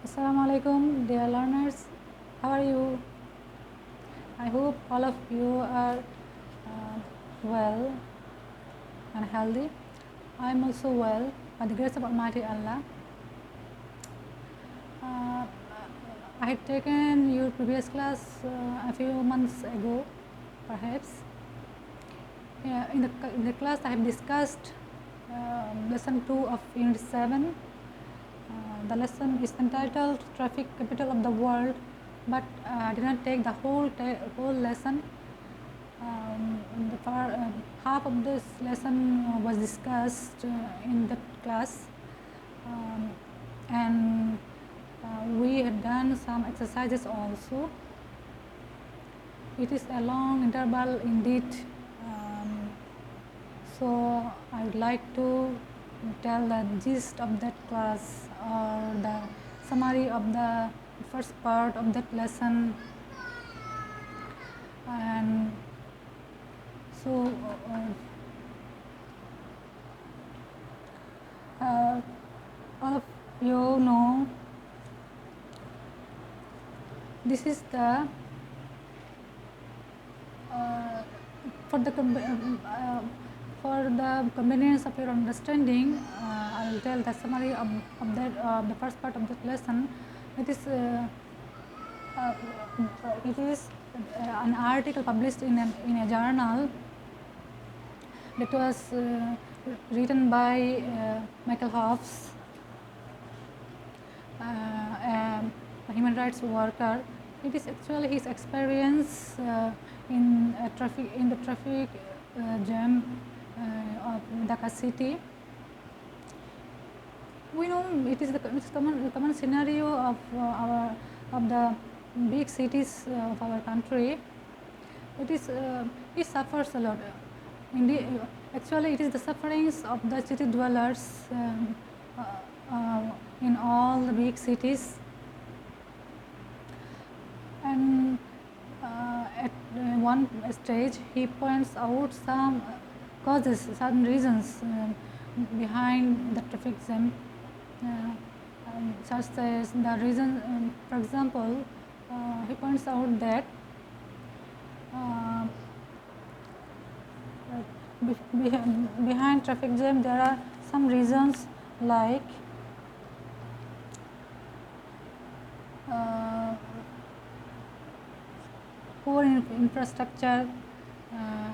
Assalamu alaikum, dear learners. How are you? I hope all of you are well and healthy. I am also well by the grace of Almighty Allah. I had taken your previous class a few months ago, perhaps. In the class, I have discussed lesson 2 of Unit 7. The lesson is entitled Traffic Capital of the World, but I did not take the whole lesson. Half of this lesson was discussed in that class, and we had done some exercises also. It is a long interval indeed, so I would like to tell the gist of that class or the summary of the first part of that lesson. And so all of you know this is the for the convenience of your understanding, I will tell the summary of the first part of that lesson. It is an article published in a journal that was written by Michael Hobbs, a human rights worker. It is actually his experience in the traffic jam of Dhaka city. We know it is the common scenario of the big cities of our country. It suffers a lot. Indeed, actually, it is the sufferings of the city dwellers in all the big cities. And at one stage, he points out some causes, some reasons behind the traffic jam, such as the reason. For example, he points out that behind traffic jam there are some reasons like poor infrastructure,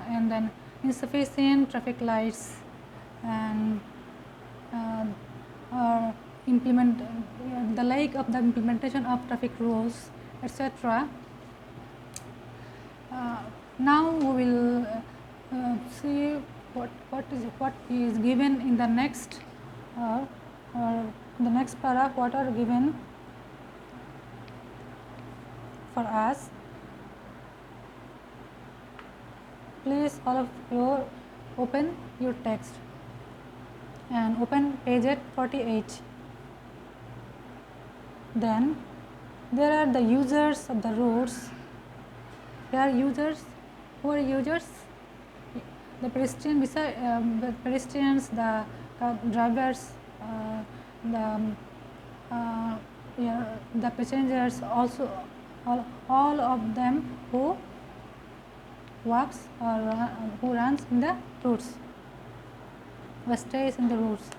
and then insufficient traffic lights, and or the lack of the implementation of traffic rules, etc. Now we will see what is given in the next or the next paragraph. What are given for us. Please all of you open your text and open page 48. Then there are the users of the roads. There are users. Who are users? The pedestrians, the drivers, the passengers, also all of them who walks or who runs in the roads, who stays in the roads.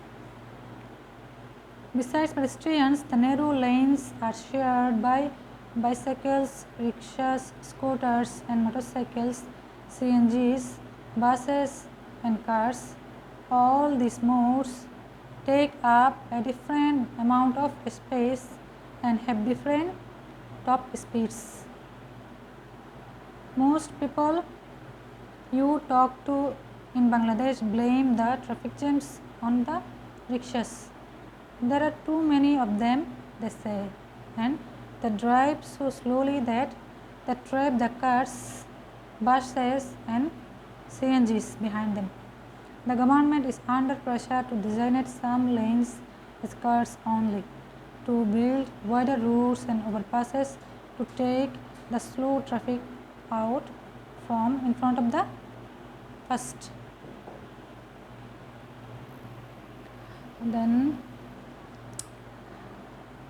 Besides pedestrians, the narrow lanes are shared by bicycles, rickshaws, scooters and motorcycles, CNGs, buses and cars. All these modes take up a different amount of space and have different top speeds. Most people you talk to in Bangladesh blame the traffic jams on the rickshaws. There are too many of them, they say, and they drive so slowly that they trap the cars, buses and CNGs behind them. The government is under pressure to designate some lanes as cars only, to build wider roads and overpasses to take the slow traffic out from in front of the first. And then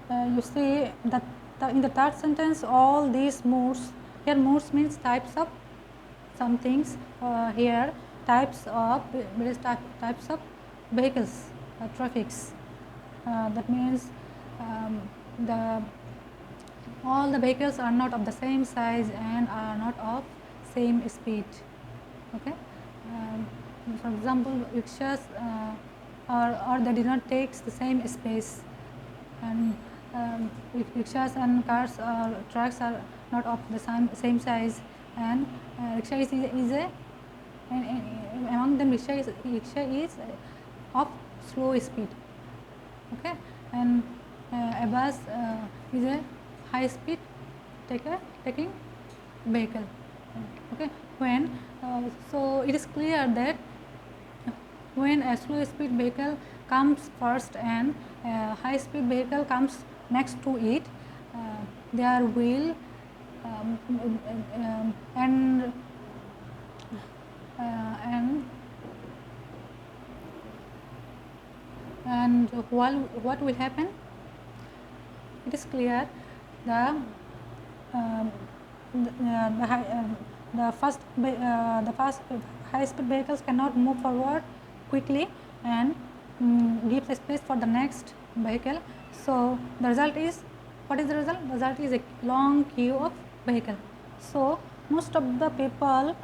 you see that in the third sentence all these modes, here modes means types of some things, here types of types of vehicles, traffics, that means the all the vehicles are not of the same size and are not of same speed. Okay, for example, rickshaws or they did not take the same space, and rickshaws and cars or trucks are not of the same size, and rickshaw is a and among them rickshaw is of slow speed. Okay, and a bus is a high speed taking vehicle. Okay, when so it is clear that when a slow speed vehicle comes first and a high speed vehicle comes next to it, their wheel and what will happen? It is clear the first high speed vehicles cannot move forward quickly and give space for the next vehicle. So the result is, what is the result? The result is a long queue of vehicle. So most of the people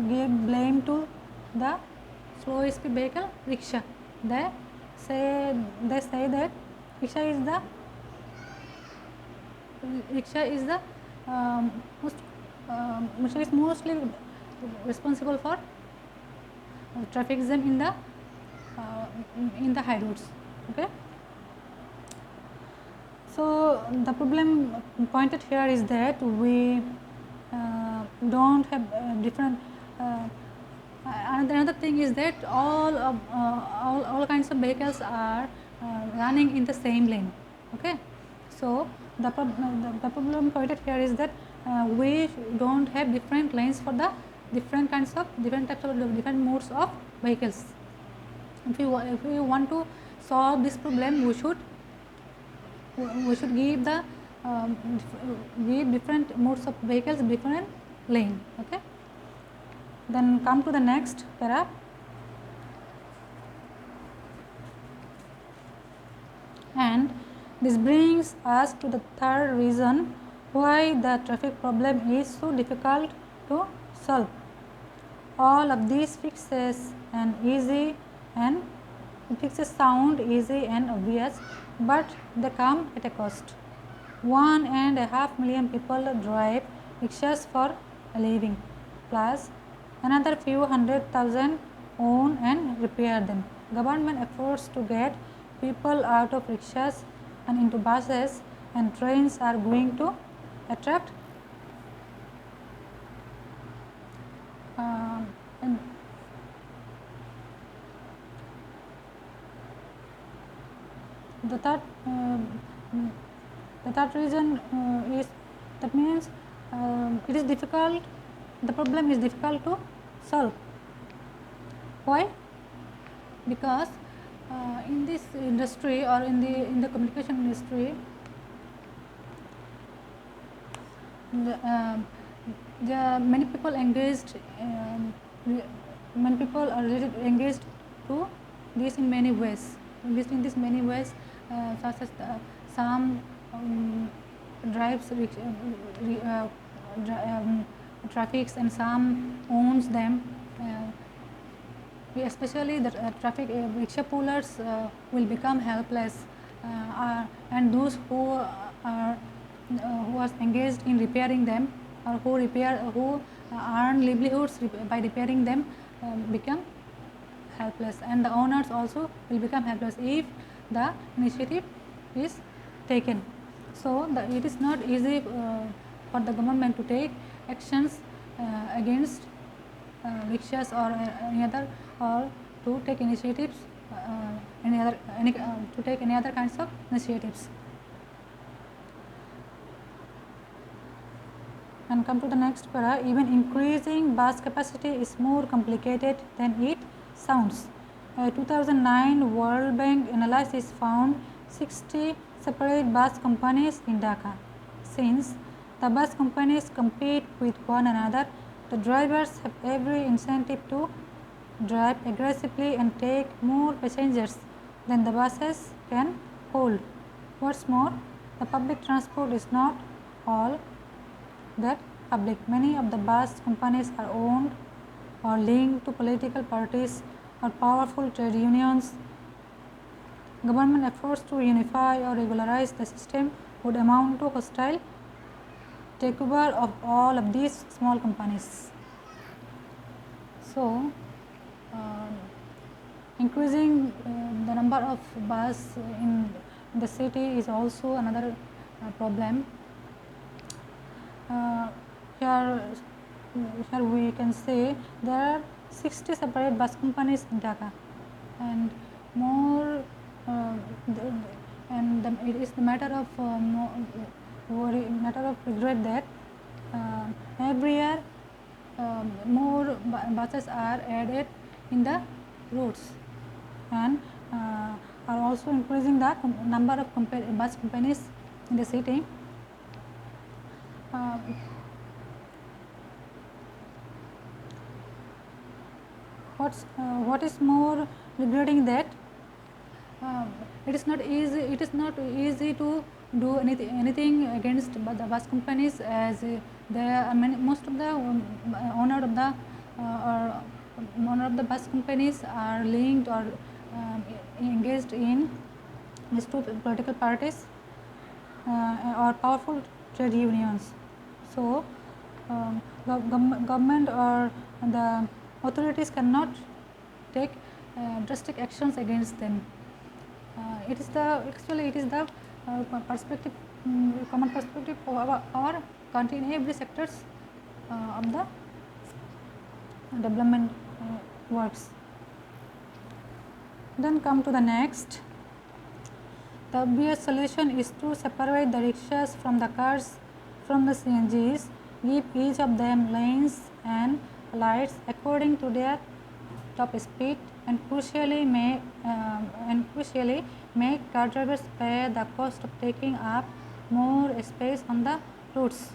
give blame to the slow speed vehicle rickshaw. They say that rickshaw is the mostly responsible for traffic jam in the high roads. Okay, so the problem pointed here is that we don't have different another thing is that all kinds of vehicles are running in the same lane. Okay, so the problem pointed here is that we don't have different lanes for the different types of different modes of vehicles. If we want to solve this problem, we should give the give different modes of vehicles different lane. Okay, then come to the next para. And this brings us to the third reason why the traffic problem is so difficult to solve. All of these fixes sound easy and obvious, but they come at a cost. 1.5 million people drive rickshaws for a living, plus another few 100,000 own and repair them. Government efforts to get people out of rickshaws and into buses and trains are going to attract the third reason is, that means it is difficult, the problem is difficult to solve. Why? Because in this industry or in the communication industry, there are many people engaged, many people are engaged to this in many ways. In this many ways, such as some drives traffics and some owns them. Especially the traffic rickshaw pullers will become helpless, and those who are engaged in repairing them or who earn livelihoods by repairing them become helpless, and the owners also will become helpless if the initiative is taken. So it is not easy for the government to take actions against rickshaws or any other, or to take initiatives to take any other kinds of initiatives. And come to the next para. Even increasing bus capacity is more complicated than it sounds. A 2009 World Bank analysis found 60 separate bus companies in Dhaka. Since the bus companies compete with one another, the drivers have every incentive to drive aggressively and take more passengers than the buses can hold. What's more, the public transport is not all that public. Many of the bus companies are owned or linked to political parties or powerful trade unions. Government efforts to unify or regularize the system would amount to hostile takeover of all of these small companies. So, increasing the number of bus in the city is also another problem. Here we can say there are 60 separate bus companies in Dhaka, and more it is the matter of regret that every year more buses are added in the routes, and are also increasing the number of bus companies in the city. What is more regretting that it is not easy to do anything against the bus companies, as most of the owner of the bus companies are linked or engaged in these two political parties or powerful trade unions. So, government or the authorities cannot take drastic actions against them. It is the perspective, common perspective of our country in every sectors of the development works. Then come to the next. The obvious solution is to separate the rickshaws from the cars from the CNGs, give each of them lanes and lights according to their top speed, and crucially make car drivers pay the cost of taking up more space on the routes.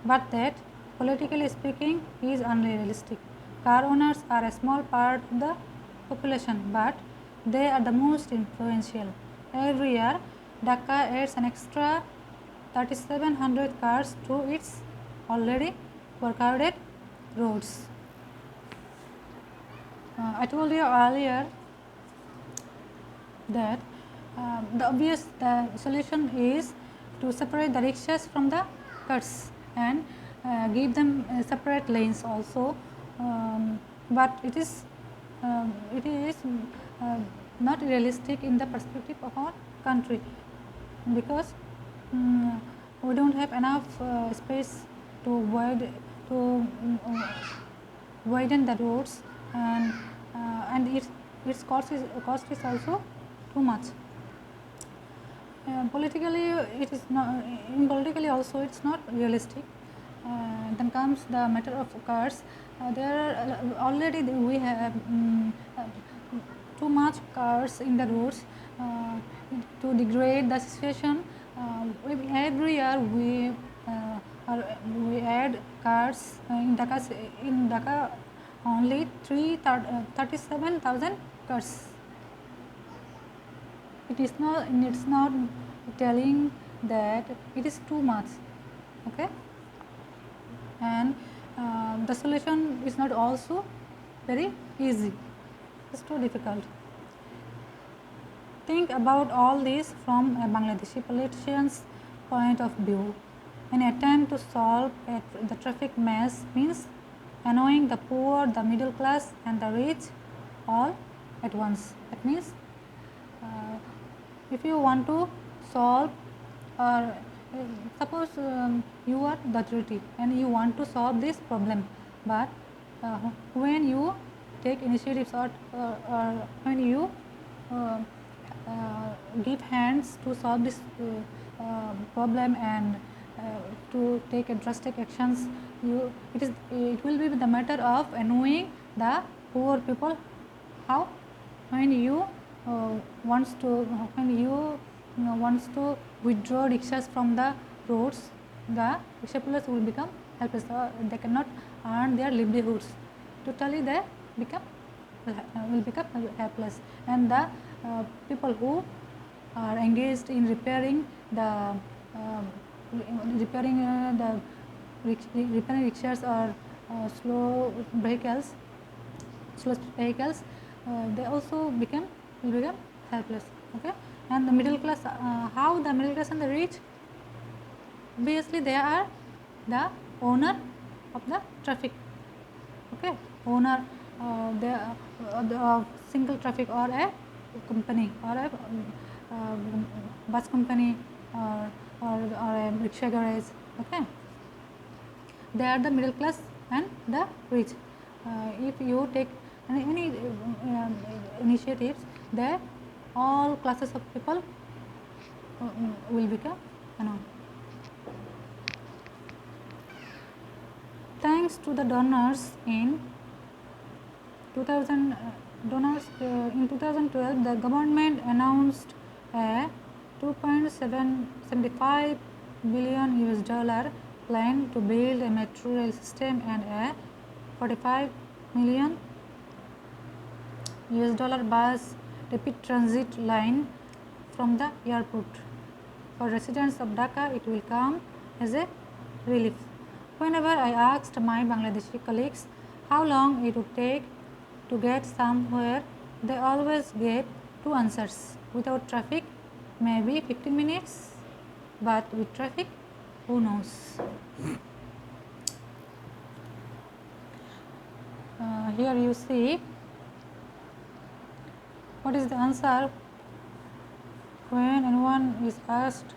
But that, politically speaking, is unrealistic. Car owners are a small part of the population, but they are the most influential. Every year, Dhaka adds an extra 3,700 cars to its already overcrowded roads. I told you earlier that the solution is to separate the rickshaws from the cars and give them separate lanes also, but it is not realistic in the perspective of our country, because we don't have enough space to widen the roads, and its cost is also too much. Politically also it's not realistic. Then comes the matter of cars. There already we have too much cars in the roads. To degrade the situation, every year we add cars in Dhaka only 37,000 cars. It's not telling that it is too much, okay, and the solution is not also very easy. It's too difficult. Think about all this from a Bangladeshi politician's point of view. An attempt to solve the traffic mess means annoying the poor, the middle class and the rich all at once. That means if you want to solve, or suppose you are the authority and you want to solve this problem, but when you take initiatives or when you give hands to solve this problem and to take drastic actions, it will be the matter of annoying the poor people. How? When you wants to withdraw rickshaws from the roads, the rickshaw pullers will become helpless, or they cannot earn their livelihoods. Totally they become will become helpless, and the people who are engaged in repairing the repairing rickshaws or slow vehicles, they also will become helpless. Okay, and the middle class, how the middle class and the rich, obviously they are the owner of the traffic. Okay, owner the single traffic, or a company, or a bus company, or a rickshaw garage. Okay, they are the middle class and the rich. If you take any initiatives, there all classes of people will become thanks to the donors in 2012, the government announced a 2.75 billion US dollar plan to build a metro rail system and a 45 million US dollar bus rapid transit line from the airport. For residents of Dhaka, it will come as a relief. Whenever I asked my Bangladeshi colleagues how long it would take to get somewhere, they always get two answers. Without traffic, maybe 15 minutes, but with traffic, who knows. Here you see what is the answer when anyone is asked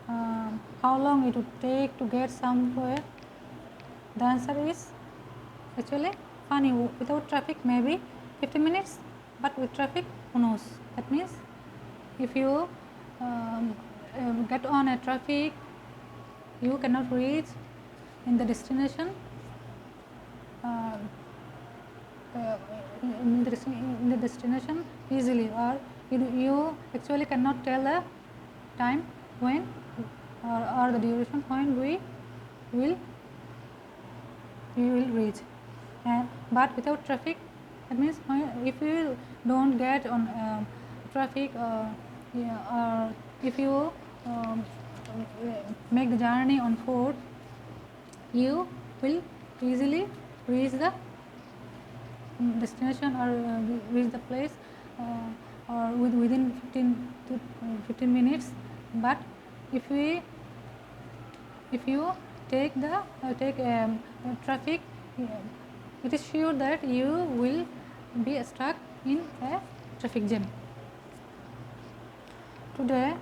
how long it would take to get somewhere. The answer is actually funny. Without traffic maybe 15 minutes, but with traffic, who knows. That means if you get on a traffic, you cannot reach in the destination easily, or you actually cannot tell the time when or the duration when we will reach. But without traffic, that means if you don't get on traffic, or if you make the journey on foot, you will easily reach the destination, or reach the place or within 15 minutes. But if you take the traffic, it is sure that you will be stuck in a traffic jam. Today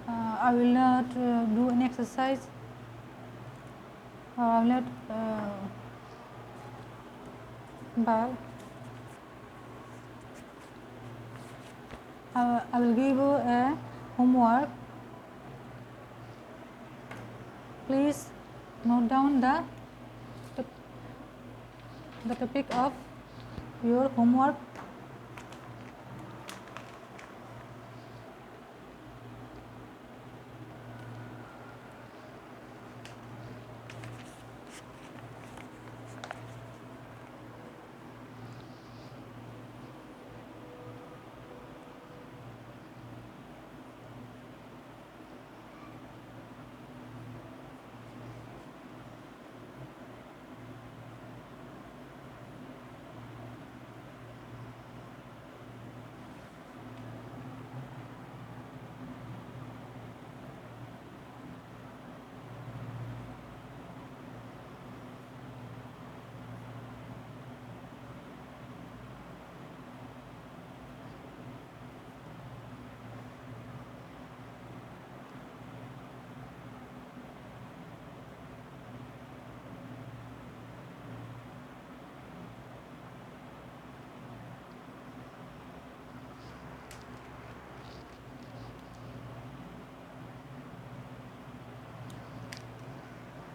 I will not do an exercise, or I will not but I will give you a homework. Please note down the topic of your homework.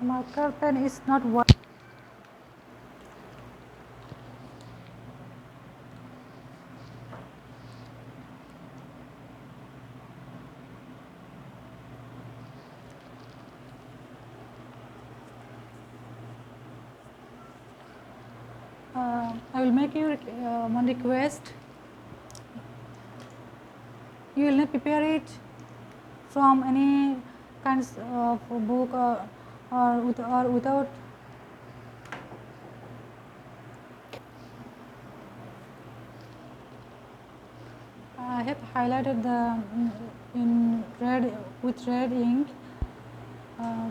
Marker pen is not working. I will make you one request. You will not prepare it from any kinds of book or without. I have highlighted the in red with red ink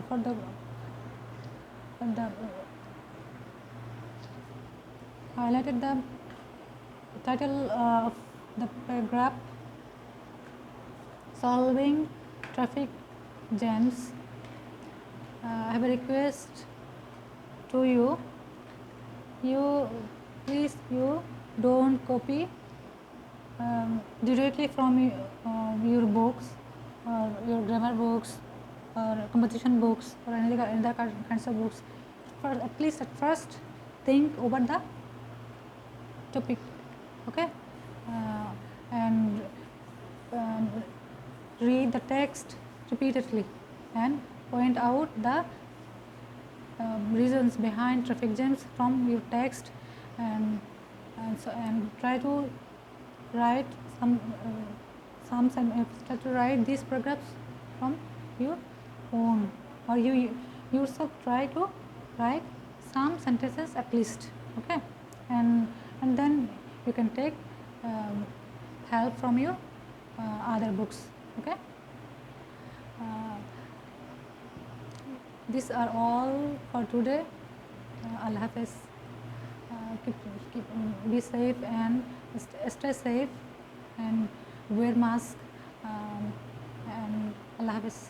for the highlighted the title of the paragraph, solving traffic jams. I have a request to you. Please don't copy directly from your books or your grammar books or composition books or any other kinds of books. At least at first think over the topic, okay, and read the text repeatedly and point out the reasons behind traffic jams from your text, and try to write try to write these paragraphs from your own, or you yourself try to write some sentences at least, okay, and then you can take help from your other books, okay. These are all for today. Allah Hafiz. Be safe and stay safe and wear mask, and Allah Hafiz.